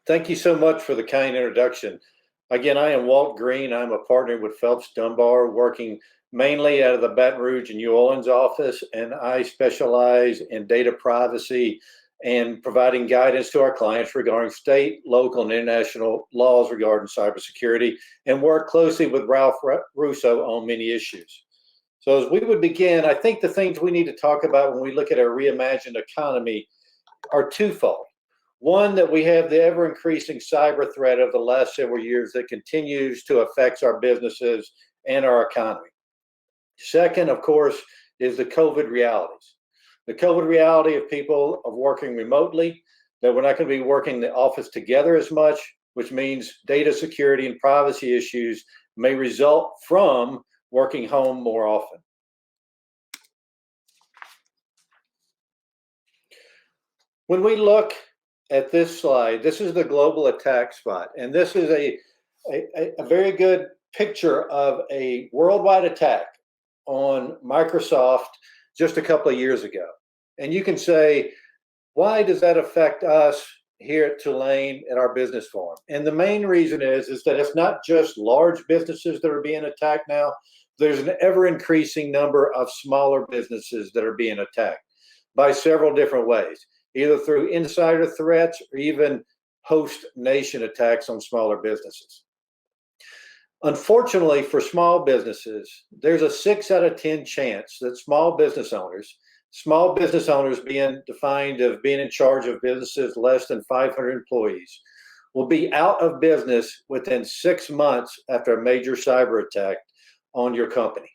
Thank you so much for the kind introduction. Again, I am Walt Green. I'm a partner with Phelps Dunbar, working mainly out of the Baton Rouge and New Orleans office, and I specialize in data privacy and providing guidance to our clients regarding state, local, and international laws regarding cybersecurity, and work closely with Ralph Russo on many issues. So as we would begin, I think the things we need to talk about when we look at our reimagined economy are twofold. One, that we have the ever-increasing cyber threat of the last several years that continues to affect our businesses and our economy. Second, of course, is the COVID realities. The COVID reality of people of working remotely, that we're not going to be working in the office together as much, which means data security and privacy issues may result from working home more often. When we look at this slide, this is the global attack spot, and this is a very good picture of a worldwide attack on Microsoft just a couple of years ago. And you can say, why does that affect us here at Tulane at our business forum? And the main reason is that it's not just large businesses that are being attacked now. There's an ever-increasing number of smaller businesses that are being attacked by several different ways, either through insider threats or even host nation attacks on smaller businesses. Unfortunately for small businesses, there's a 6 out of 10 chance that small business owners being defined of being in charge of businesses less than 500 employees, will be out of business within 6 months after a major cyber attack on your company.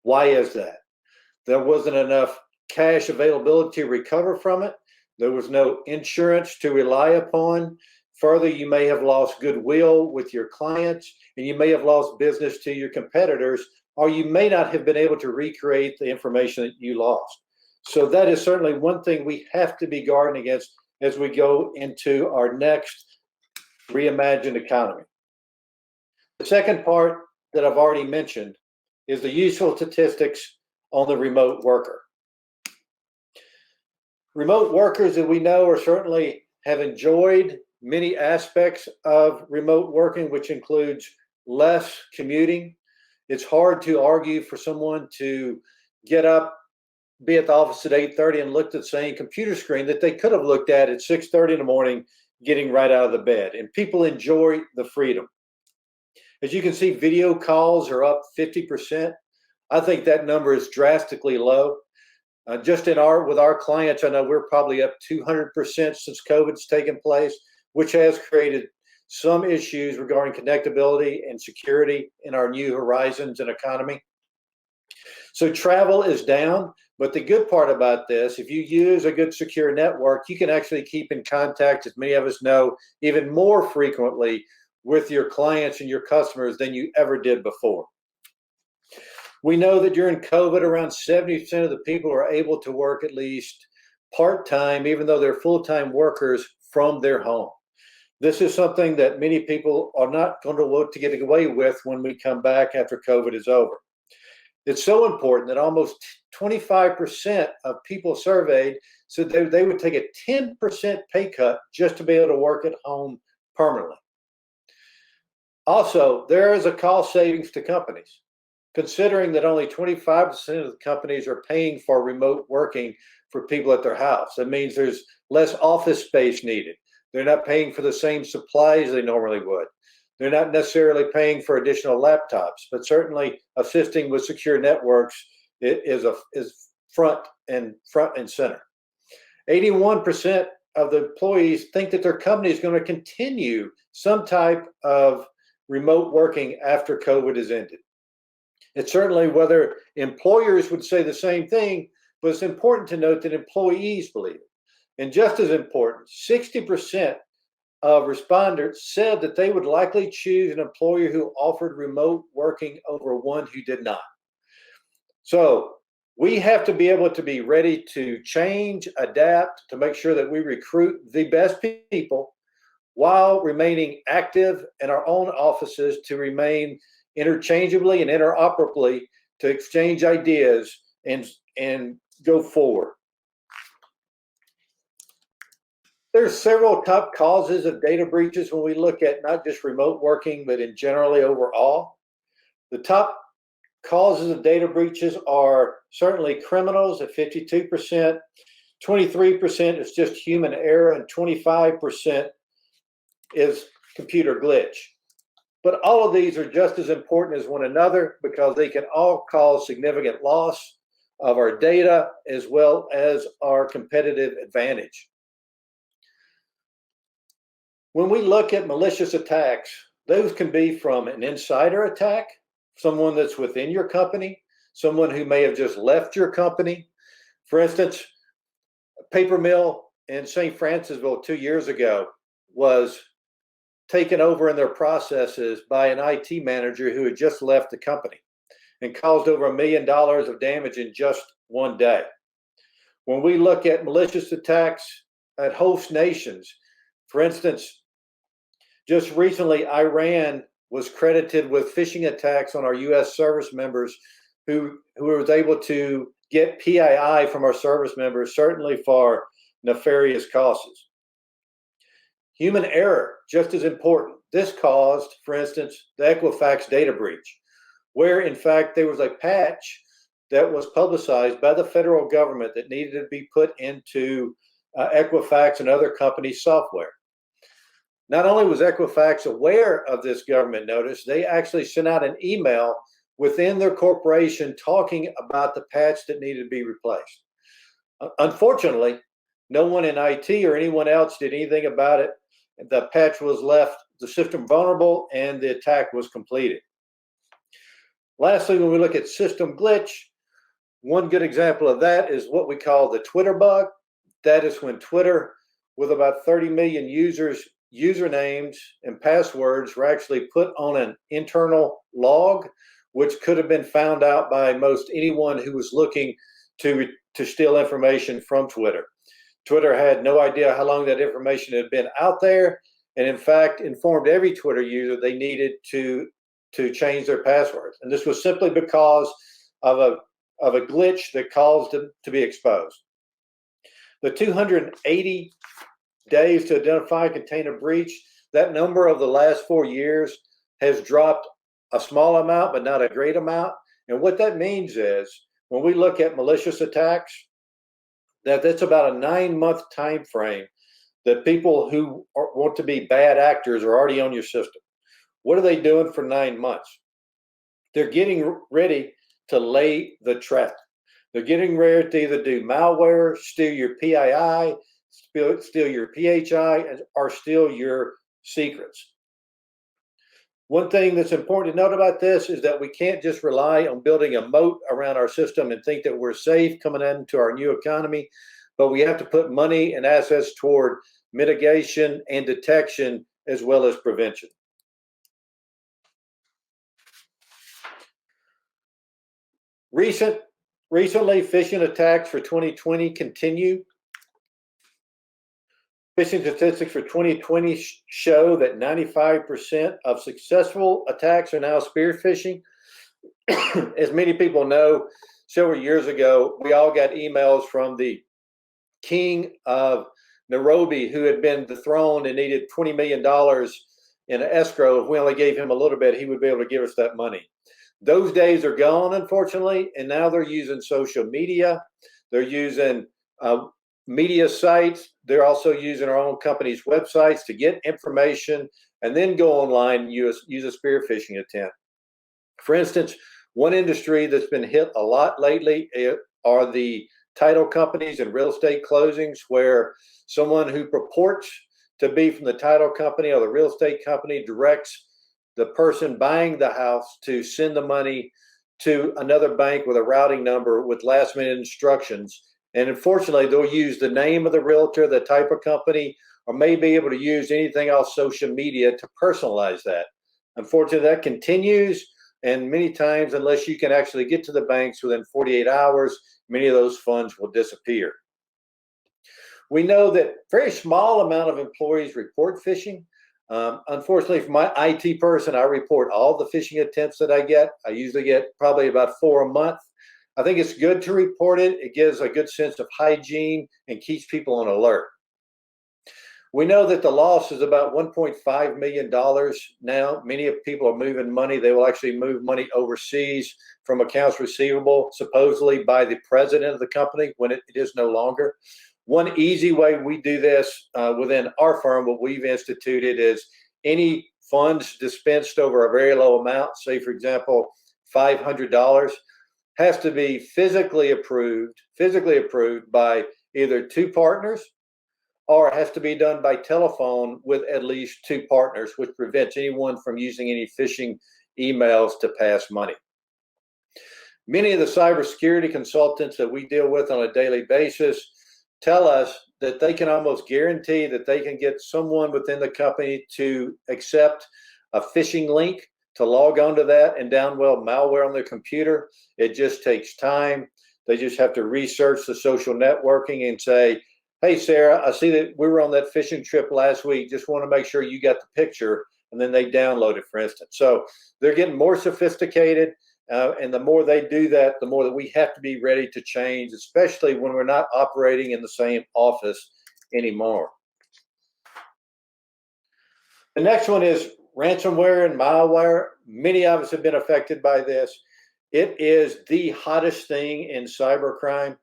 Why is that? There wasn't enough cash availability to recover from it. There was no insurance to rely upon. Further, you may have lost goodwill with your clients, and you may have lost business to your competitors, or you may not have been able to recreate the information that you lost. So that is certainly one thing we have to be guarding against as we go into our next reimagined economy. The second part that I've already mentioned is the useful statistics on the remote worker. Remote workers that we know are certainly have enjoyed many aspects of remote working, which includes less commuting. It's hard to argue for someone to get up, be at the office at 8:30 and look at the same computer screen that they could have looked at 6:30 in the morning, getting right out of the bed. And people enjoy the freedom. As you can see, video calls are up 50%. I think that number is drastically low. Just with our clients, I know we're probably up 200% since COVID's taken place, which has created some issues regarding connectability and security in our new horizons and economy. So travel is down, but the good part about this, if you use a good secure network, you can actually keep in contact, as many of us know, even more frequently with your clients and your customers than you ever did before. We know that during COVID, around 70% of the people are able to work at least part-time, even though they're full-time workers, from their home. This is something that many people are not going to look to get away with when we come back after COVID is over. It's so important that almost 25% of people surveyed said they would take a 10% pay cut just to be able to work at home permanently. Also, there is a cost savings to companies. Considering that only 25% of the companies are paying for remote working for people at their house. That means there's less office space needed. They're not paying for the same supplies they normally would. They're not necessarily paying for additional laptops, but certainly assisting with secure networks is front and center. 81% of the employees think that their company is going to continue some type of remote working after COVID is ended. It's certainly whether employers would say the same thing, but it's important to note that employees believe it. And just as important, 60% of respondents said that they would likely choose an employer who offered remote working over one who did not. So we have to be able to be ready to change, adapt, to make sure that we recruit the best people while remaining active in our own offices to remain interchangeably and interoperably to exchange ideas and go forward. There's several top causes of data breaches when we look at not just remote working, but in generally overall. The top causes of data breaches are certainly criminals at 52%, 23% is just human error, and 25% is computer glitch. But all of these are just as important as one another because they can all cause significant loss of our data as well as our competitive advantage. When we look at malicious attacks, those can be from an insider attack, someone that's within your company, someone who may have just left your company. For instance, a paper mill in St. Francisville 2 years ago was taken over in their processes by an IT manager who had just left the company and caused over $1 million of damage in just one day. When we look at malicious attacks at host nations, for instance, just recently, Iran was credited with phishing attacks on our U.S. service members who was able to get PII from our service members, certainly for nefarious causes. Human error, just as important. This caused, for instance, the Equifax data breach, where in fact there was a patch that was publicized by the federal government that needed to be put into Equifax and other companies' software. Not only was Equifax aware of this government notice, they actually sent out an email within their corporation talking about the patch that needed to be replaced. Unfortunately, no one in IT or anyone else did anything about it. The patch was left, the system vulnerable, and the attack was completed. Lastly, when we look at system glitch, one good example of that is what we call the Twitter bug. That is when Twitter, with about 30 million users, usernames and passwords were actually put on an internal log, which could have been found out by most anyone who was looking to steal information from Twitter. Twitter had no idea how long that information had been out there, and in fact informed every Twitter user they needed to change their passwords. And this was simply because of a glitch that caused them to be exposed. The 280 days to identify and contain a breach, that number of the last 4 years has dropped a small amount, but not a great amount. And what that means is when we look at malicious attacks, that's about a 9-month time frame that people who want to be bad actors are already on your system. What are they doing for 9 months? They're getting ready to lay the trap. They're getting ready to either do malware, steal your PII, steal your PHI, or steal your secrets. One thing that's important to note about this is that we can't just rely on building a moat around our system and think that we're safe coming into our new economy, but we have to put money and assets toward mitigation and detection as well as prevention. Recently, phishing attacks for 2020 continue. Phishing statistics for 2020 show that 95% of successful attacks are now spear phishing. As many people know, several years ago, we all got emails from the king of Nairobi who had been dethroned and needed $20 million in an escrow. If we only gave him a little bit, he would be able to give us that money. Those days are gone, unfortunately, and now they're using social media. They're using media sites. They're also using our own company's websites to get information and then go online and use a spear phishing attempt. For instance, one industry that's been hit a lot lately are the title companies and real estate closings, where someone who purports to be from the title company or the real estate company directs the person buying the house to send the money to another bank with a routing number with last minute instructions. And unfortunately, they'll use the name of the realtor, the type of company, or may be able to use anything off social media to personalize that. Unfortunately, that continues. And many times, unless you can actually get to the banks within 48 hours, many of those funds will disappear. We know that a very small amount of employees report phishing. Unfortunately, for my IT person, I report all the phishing attempts that I get. I usually get probably about 4 a month. I think it's good to report it. It gives a good sense of hygiene and keeps people on alert. We know that the loss is about $1.5 million now. Many people are moving money. They will actually move money overseas from accounts receivable, supposedly by the president of the company, when it is no longer. One easy way we do this within our firm, what we've instituted, is any funds dispensed over a very low amount, say, for example, $500, has to be physically approved by either two partners, or it has to be done by telephone with at least two partners, which prevents anyone from using any phishing emails to pass money. Many of the cybersecurity consultants that we deal with on a daily basis tell us that they can almost guarantee that they can get someone within the company to accept a phishing link to log onto that and download malware on their computer. It just takes time. They just have to research the social networking and say, hey, Sarah, I see that we were on that fishing trip last week. Just want to make sure you got the picture. And then they download it, for instance. So they're getting more sophisticated. And the more they do that, the more that we have to be ready to change, especially when we're not operating in the same office anymore. The next one is ransomware and malware. Many of us have been affected by this. It is the hottest thing in cybercrime.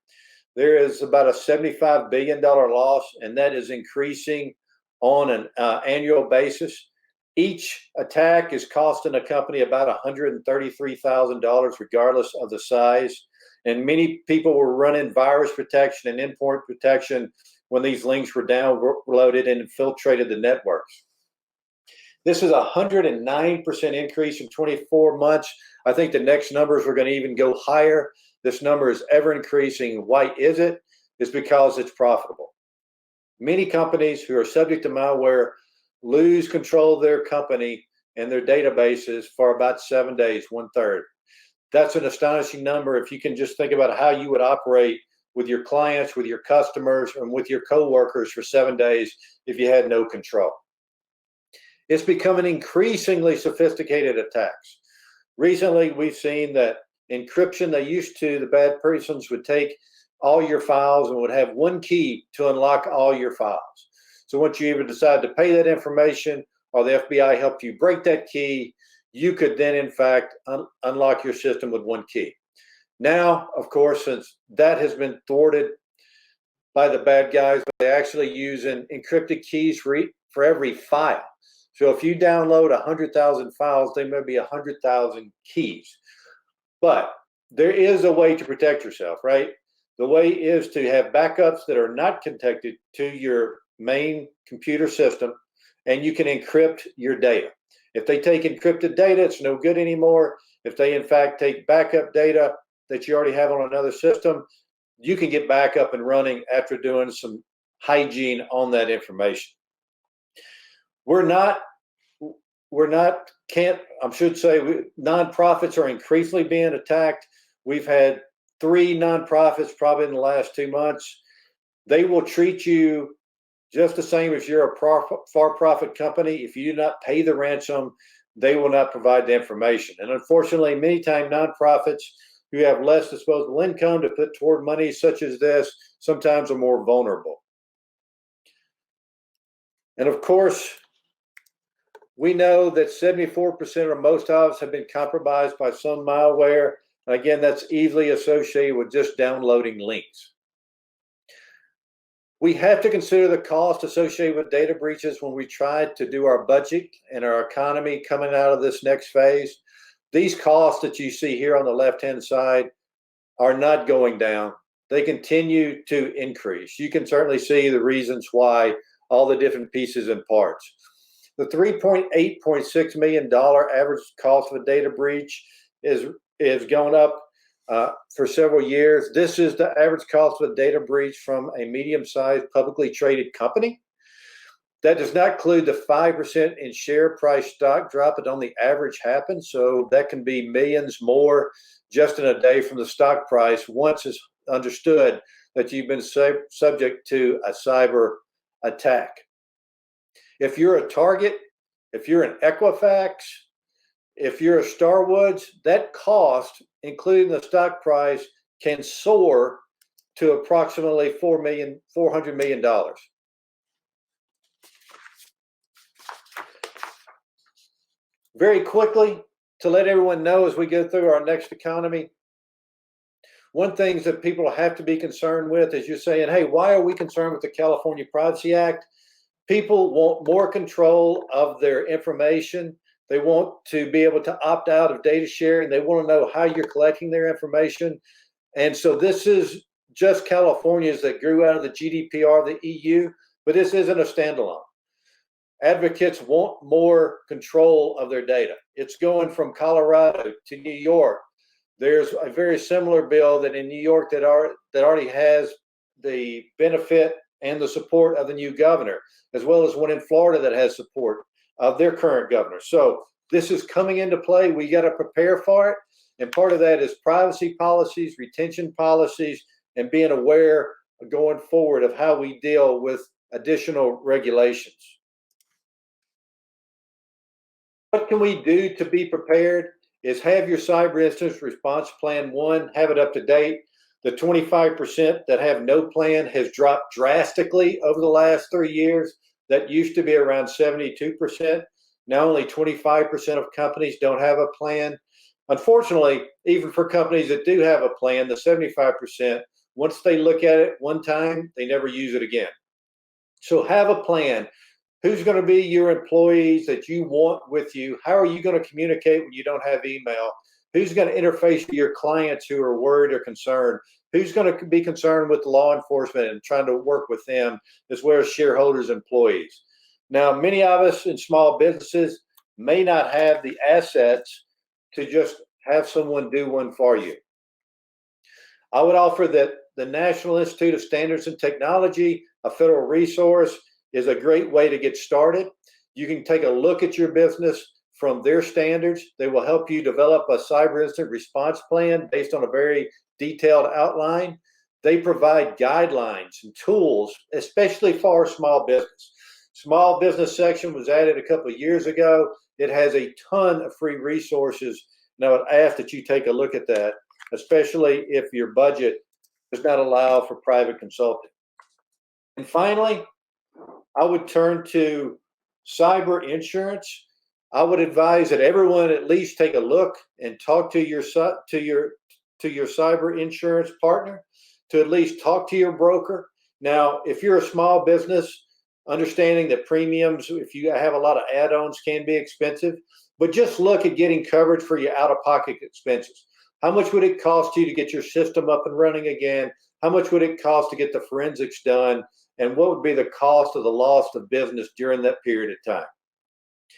There is about a $75 billion loss, and that is increasing on an annual basis. Each attack is costing a company about $133,000, regardless of the size. And many people were running virus protection and endpoint protection when these links were downloaded and infiltrated the networks. This is a 109% increase in 24 months. I think the next numbers are going to even go higher. This number is ever increasing. Why is it? It's because it's profitable. Many companies who are subject to malware lose control of their company and their databases for about 7 days, 1/3. That's an astonishing number if you can just think about how you would operate with your clients, with your customers, and with your coworkers for 7 days if you had no control. It's becoming increasingly sophisticated attacks. Recently, we've seen that encryption, the bad persons would take all your files and would have one key to unlock all your files. So once you either decide to pay that information or the FBI helped you break that key, you could then, in fact, unlock your system with one key. Now, of course, since that has been thwarted by the bad guys, they're actually using encrypted keys for every file. So if you download 100,000 files, there may be 100,000 keys. But there is a way to protect yourself, right? The way is to have backups that are not connected to your main computer system, and you can encrypt your data. If they take encrypted data, it's no good anymore. If they, in fact, take backup data that you already have on another system, you can get back up and running after doing some hygiene on that information. Nonprofits are increasingly being attacked. We've had 3 nonprofits probably in the last 2 months. They will treat you just the same as you're a for-profit company. If you do not pay the ransom, they will not provide the information. And unfortunately, many times nonprofits who have less disposable income to put toward money such as this sometimes are more vulnerable. And of course, we know that 74% or most of us have been compromised by some malware. And again, that's easily associated with just downloading links. We have to consider the cost associated with data breaches when we try to do our budget and our economy coming out of this next phase. These costs that you see here on the left-hand side are not going down. They continue to increase. You can certainly see the reasons why, all the different pieces and parts. The $3.6 million average cost of a data breach is going up for several years. This is the average cost of a data breach from a medium-sized publicly traded company. That does not include the 5% in share price stock drop that on the average happens. So that can be millions more just in a day from the stock price once it's understood that you've been subject to a cyber attack. If you're a Target, if you're an Equifax, if you're a Starwoods, that cost, including the stock price, can soar to approximately $400 million. Very quickly, to let everyone know as we go through our next economy, one thing that people have to be concerned with is you're saying, hey, why are we concerned with the California Privacy Act? People want more control of their information. They want to be able to opt out of data sharing. They want to know how you're collecting their information. And so this is just California's that grew out of the GDPR of the EU, but this isn't a standalone. Advocates want more control of their data. It's going from Colorado to New York. There's a very similar bill that in New York that already has the benefit and the support of the new governor, as well as one in Florida that has support of their current governor. So this is coming into play. We got to prepare for it. And part of that is privacy policies, retention policies, and being aware going forward of how we deal with additional regulations. What can we do to be prepared is have your cyber incident response plan, one, have it up to date. The 25% that have no plan has dropped drastically over the last 3 years. That used to be around 72%. Now only 25% of companies don't have a plan. Unfortunately, even for companies that do have a plan, the 75%, once they look at it one time, they never use it again. So have a plan. Who's going to be your employees that you want with you? How are you going to communicate when you don't have email? Who's going to interface with your clients who are worried or concerned? Who's going to be concerned with law enforcement and trying to work with them, as well as shareholders, employees? Now, many of us in small businesses may not have the assets to just have someone do one for you. I would offer that the National Institute of Standards and Technology, a federal resource, is a great way to get started. You can take a look at your business from their standards. They will help you develop a cyber incident response plan based on a very detailed outline. They provide guidelines and tools, especially for small business. Small business section was added a couple of years ago. It has a ton of free resources, and I would ask that you take a look at that, especially if your budget does not allow for private consulting. And finally, I would turn to cyber insurance. I would advise that everyone at least take a look and talk to your cyber insurance partner, to at least talk to your broker. Now, if you're a small business, understanding that premiums, if you have a lot of add-ons, can be expensive, but just look at getting coverage for your out-of-pocket expenses. How much would it cost you to get your system up and running again? How much would it cost to get the forensics done? And what would be the cost of the loss of business during that period of time?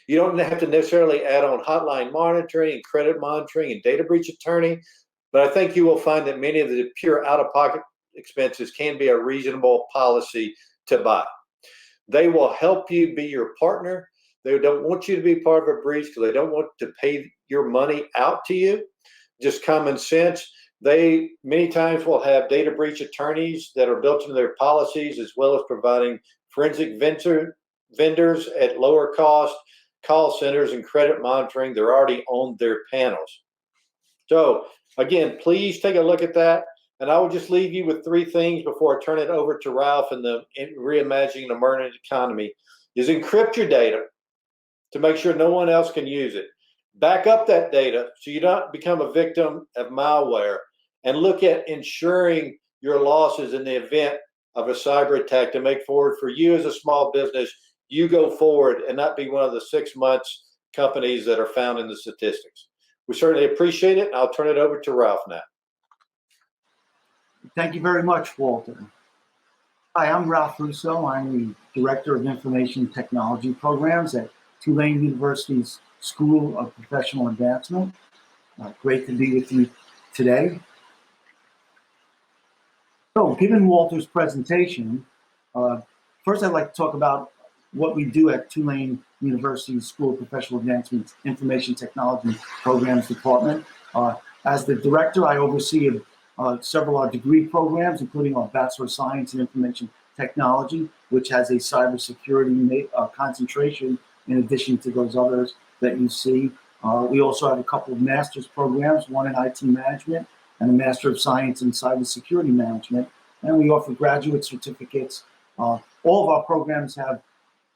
You don't have to necessarily add on hotline monitoring and credit monitoring and data breach attorney, but I think you will find that many of the pure out-of-pocket expenses can be a reasonable policy to buy. They will help you be your partner. They don't want you to be part of a breach because they don't want to pay your money out to you. Just common sense. They many times will have data breach attorneys that are built into their policies, as well as providing forensic vendors at lower cost, call centers, and credit monitoring. They're already on their panels. So again, please take a look at that. And I will just leave you with three things before I turn it over to Ralph in the Reimagining the Economy, is encrypt your data to make sure no one else can use it. Back up that data so you don't become a victim of malware, and look at ensuring your losses in the event of a cyber attack to make forward for you as a small business. You go forward and not be one of the 6 months companies that are found in the statistics. We certainly appreciate it. And I'll turn it over to Ralph now. Thank you very much, Walter. Hi, I'm Ralph Russo. I'm the Director of Information Technology Programs at Tulane University's School of Professional Advancement. Great to be with you today. So, given Walter's presentation, first I'd like to talk about what we do at Tulane University's School of Professional Advancement's Information Technology Programs Department. As the director, I oversee several of our degree programs, including our Bachelor of Science in Information Technology, which has a cybersecurity concentration in addition to those others that you see. We also have a couple of master's programs, one in IT management and a Master of Science in Cybersecurity Management. And we offer graduate certificates. All of our programs have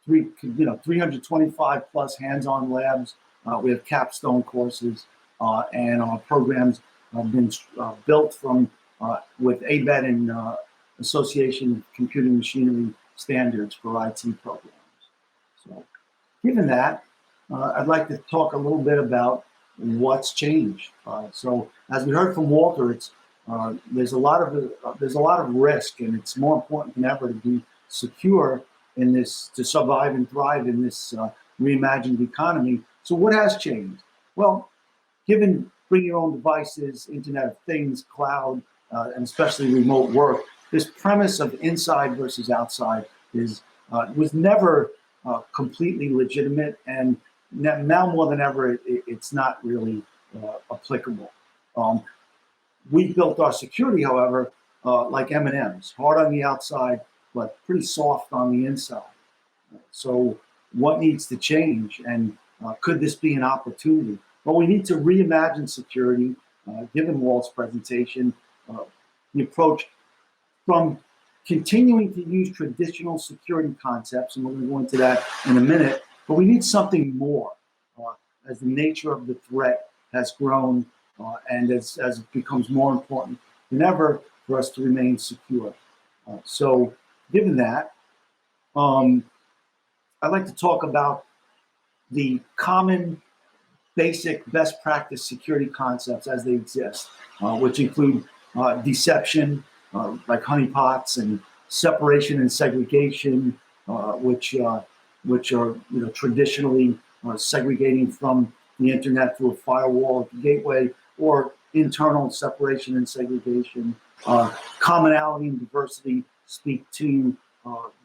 325 plus hands-on labs We have capstone courses, and our programs have been built from with ABET and Association of Computing Machinery Standards for IT programs. So, given that, I'd like to talk a little bit about what's changed. So, as we heard from Walter, it's there's a lot of risk, and it's more important than ever to be secure in this, to survive and thrive in this reimagined economy. So, what has changed? Well, given bring your own devices, Internet of Things, cloud, and especially remote work, this premise of inside versus outside was never completely legitimate, and now more than ever, it's not really applicable. We built our security, however, like M&Ms, hard on the outside, but pretty soft on the inside. So what needs to change, and could this be an opportunity? Well, we need to reimagine security, given Walt's presentation, the approach from continuing to use traditional security concepts, and we're going to go into that in a minute, but we need something more as the nature of the threat has grown and as it becomes more important than ever for us to remain secure. So given that, I'd like to talk about the common basic best practice security concepts as they exist, which include deception, like honeypots, and separation and segregation, which are traditionally segregating from the internet through a firewall at the gateway, or internal separation and segregation. Commonality and diversity speak to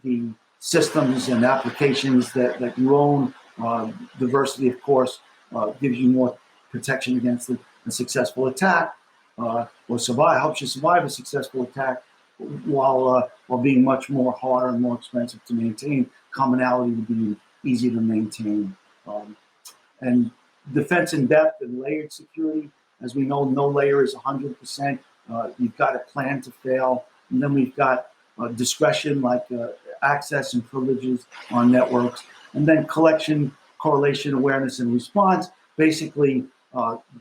the systems and applications that you own. Diversity, of course, gives you more protection against a successful attack, or helps you survive a successful attack, while being much more harder and more expensive to maintain. Commonality would be easy to maintain. And defense in depth and layered security, as we know, no layer is 100%. You've got a plan to fail. And then we've got discretion, like access and privileges on networks. And then collection, correlation, awareness, and response, basically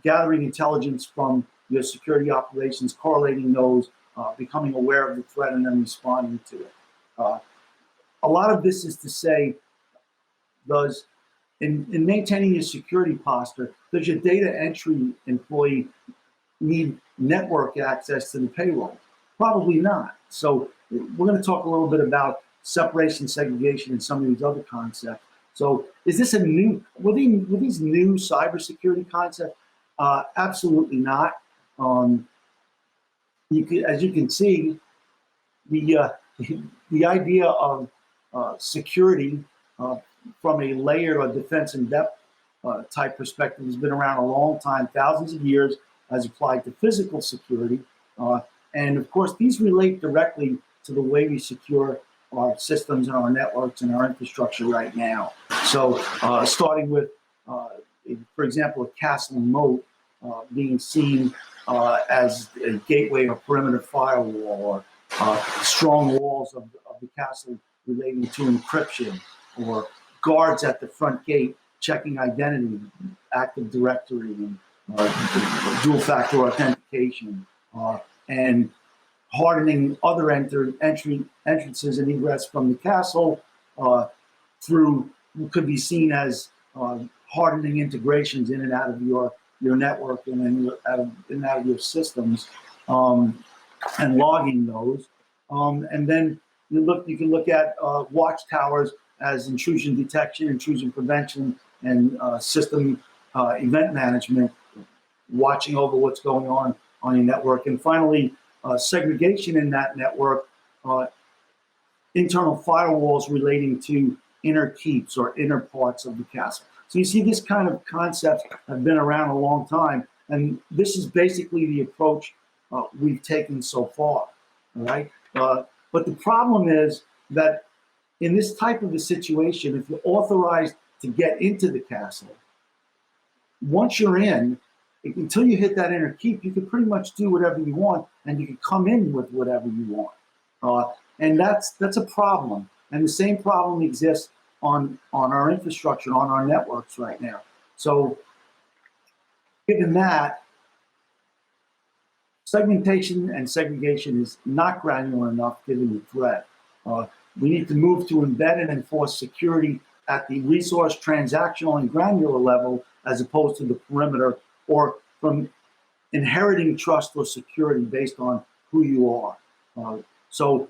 gathering intelligence from your security operations, correlating those, becoming aware of the threat, and then responding to it. A lot of this is to say, in maintaining your security posture, does your data entry employee need network access to the payroll? Probably not. So we're going to talk a little bit about separation, segregation, and some of these other concepts. So is this were these new cybersecurity concepts? Absolutely not. As you can see, the idea of security from a layered or defense in depth type perspective has been around a long time, thousands of years, as applied to physical security. And of course, these relate directly to the way we secure our systems and our networks and our infrastructure right now. So starting with, for example, a castle moat being seen as a gateway or perimeter firewall, or strong walls of the castle relating to encryption, or guards at the front gate checking identity, Active Directory, and dual-factor authentication, and hardening other entrances and egress from the castle through could be seen as hardening integrations in and out of your network and in and out of your systems, and logging those. And then you can look at watchtowers as intrusion detection, intrusion prevention, and system event management, watching over what's going on your network. And finally, segregation in that network, internal firewalls relating to inner keeps or inner parts of the castle. So you see, this kind of concepts have been around a long time, and this is basically the approach we've taken so far, all right? But the problem is that in this type of a situation, if you're authorized to get into the castle, once you're in, until you hit that inner keep, you can pretty much do whatever you want, and you can come in with whatever you want. And that's a problem. And the same problem exists on our infrastructure, on our networks right now. So given that, segmentation and segregation is not granular enough given the threat. We need to move to embed and enforce security at the resource, transactional, and granular level as opposed to the perimeter or from inheriting trust or security based on who you are. So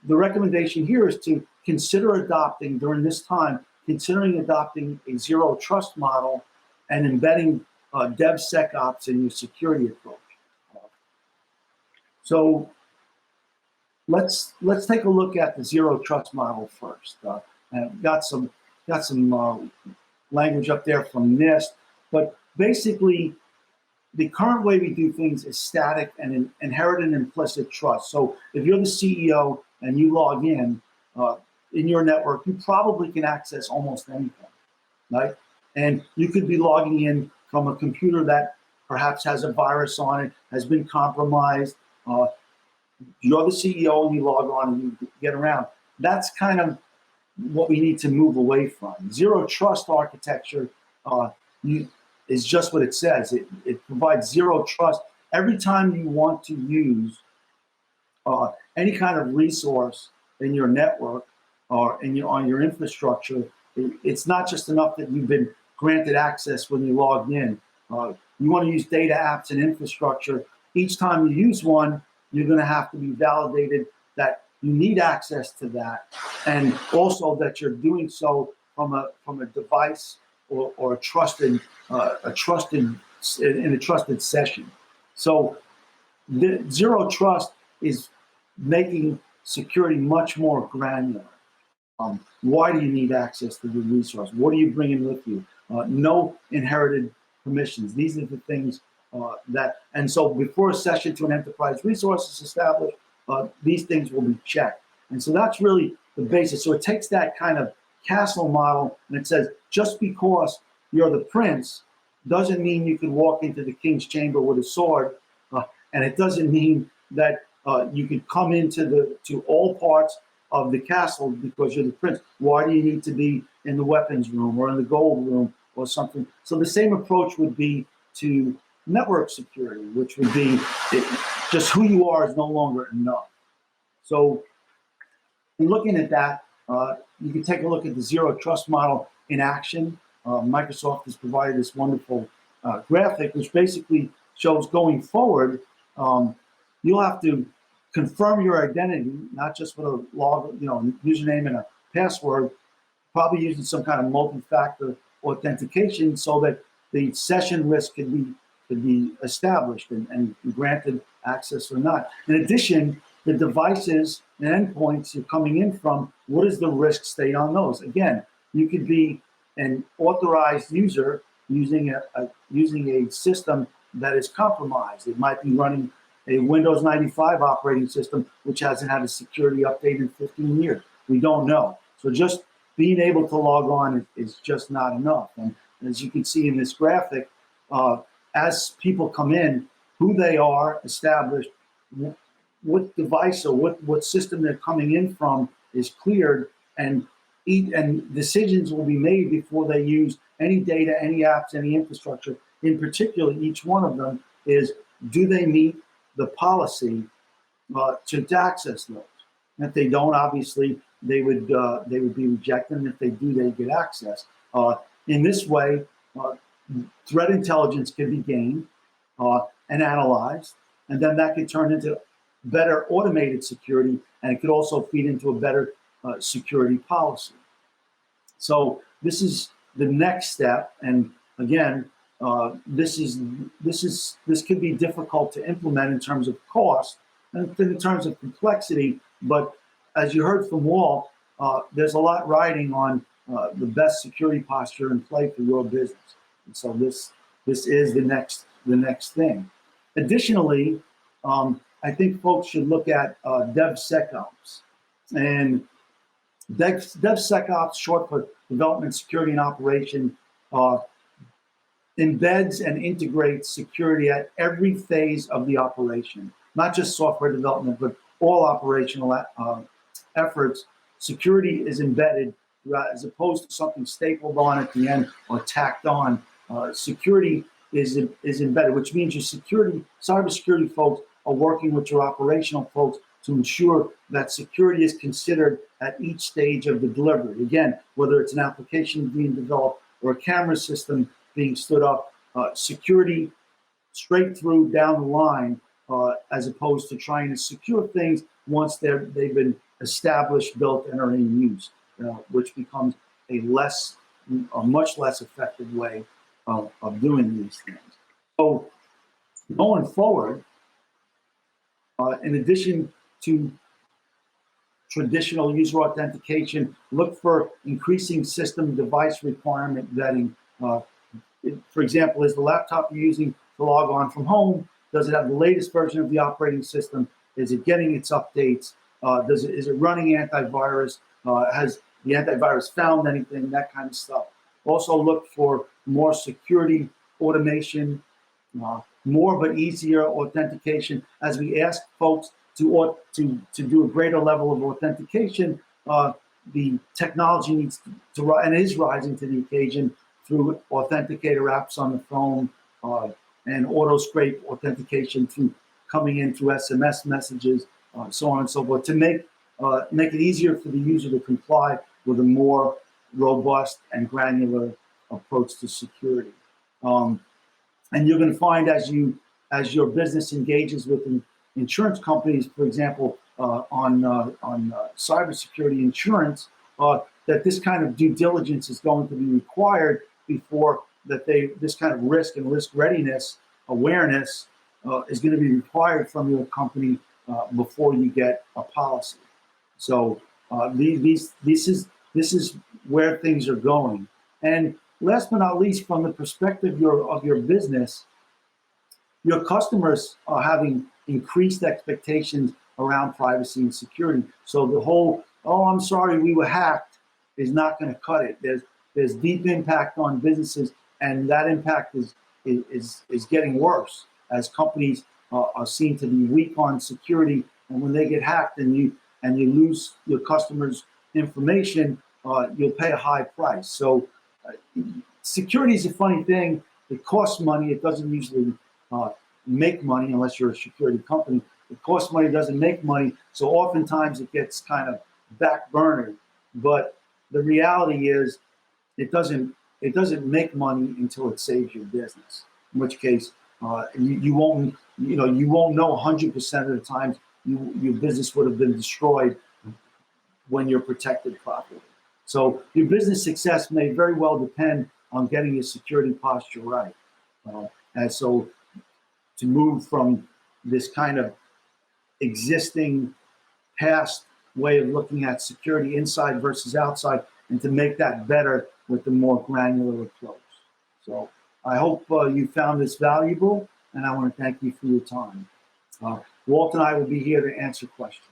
the recommendation here is to consider adopting during this time, considering adopting a zero trust model and embedding DevSecOps in your security approach. So let's take a look at the zero trust model first. And got some language up there from NIST, but basically the current way we do things is static and inherent and implicit trust. So if you're the CEO and you log in your network, you probably can access almost anything, right? And you could be logging in from a computer that perhaps has a virus on it, has been compromised. You're the CEO and you log on and you get around. That's kind of what we need to move away from. Zero trust architecture is just what it says. It provides zero trust. Every time you want to use any kind of resource in your network or on your infrastructure, it's not just enough that you've been granted access when you logged in. You want to use data, apps, and infrastructure. Each time you use one, you're going to have to be validated that you need access to that, and also that you're doing so from a device or a trusted session. So the zero trust is making security much more granular. Why do you need access to the resource? What are you bringing with you? No inherited permissions. These are the things and so before a session to an enterprise resource is established, these things will be checked. And so that's really the basis. So it takes that kind of castle model and it says, just because you're the prince doesn't mean you can walk into the king's chamber with a sword. And it doesn't mean that you can come to all parts of the castle because you're the prince. Why do you need to be in the weapons room or in the gold room or something? So the same approach would be to network security, which would be just who you are is no longer enough. So in looking at that, you can take a look at the zero trust model in action. Microsoft has provided this wonderful graphic, which basically shows going forward, you'll have to confirm your identity, not just with a username and a password, probably using some kind of multi-factor authentication so that the session risk can be established and granted access or not. In addition, the devices and endpoints you're coming in from, what is the risk state on those? Again, you could be an authorized user using a system that is compromised. It might be running a Windows 95 operating system, which hasn't had a security update in 15 years. We don't know. So just being able to log on is just not enough. And as you can see in this graphic, as people come in, who they are established, what device or what system they're coming in from is cleared, and decisions will be made before they use any data, any apps, any infrastructure. In particular, each one of them is, do they meet the policy to access those? And if they don't, obviously, they would be rejected, and if they do, they get access. In this way, threat intelligence can be gained and analyzed, and then that could turn into better automated security, and it could also feed into a better security policy. So this is the next step, and again, this could be difficult to implement in terms of cost and in terms of complexity. But as you heard from Walt, there's a lot riding on the best security posture in play for your business. And so this is the next thing. Additionally, I think folks should look at DevSecOps. And DevSecOps, short for Development, Security, and Operation, embeds and integrates security at every phase of the operation, not just software development, but all operational efforts. Security is embedded as opposed to something stapled on at the end or tacked on security is embedded, which means your cybersecurity folks are working with your operational folks to ensure that security is considered at each stage of the delivery. Again, whether it's an application being developed or a camera system being stood up, security straight through down the line, as opposed to trying to secure things once they've been established, built, and are in use, which becomes a much less effective way of doing these things. So going forward, in addition to traditional user authentication, look for increasing system device requirement vetting. For example, is the laptop you're using to log on from home, does it have the latest version of the operating system? Is it getting its updates? Is it running antivirus? Has the antivirus found anything? That kind of stuff. Also look for more security automation, more but easier authentication. As we ask folks to do a greater level of authentication, the technology needs to and is rising to the occasion through authenticator apps on the phone and auto scrape authentication through coming in through SMS messages, so on and so forth, to make it easier for the user to comply with a more robust and granular approach to security. And you're going to find as your business engages with insurance companies, for example, on cybersecurity insurance, that this kind of due diligence is going to be required before this kind of risk and risk readiness awareness is going to be required from your company before you get a policy. So this is where things are going. And last but not least, from the perspective of your business, your customers are having increased expectations around privacy and security. So the whole, oh, I'm sorry, we were hacked, is not going to cut it. There's deep impact on businesses, and that impact is getting worse as companies are seen to be weak on security. And when they get hacked and you lose your customers' information, you'll pay a high price. So security is a funny thing. It costs money. It doesn't usually make money unless you're a security company. It costs money, doesn't make money. So oftentimes it gets kind of backburnered. But the reality is it doesn't make money until it saves your business. In which case you won't know 100% of the times your business would have been destroyed when you're protected properly. So your business success may very well depend on getting your security posture right. And so to move from this kind of existing past way of looking at security inside versus outside, and to make that better with the more granular approach. So I hope you found this valuable, and I want to thank you for your time. Walt and I will be here to answer questions.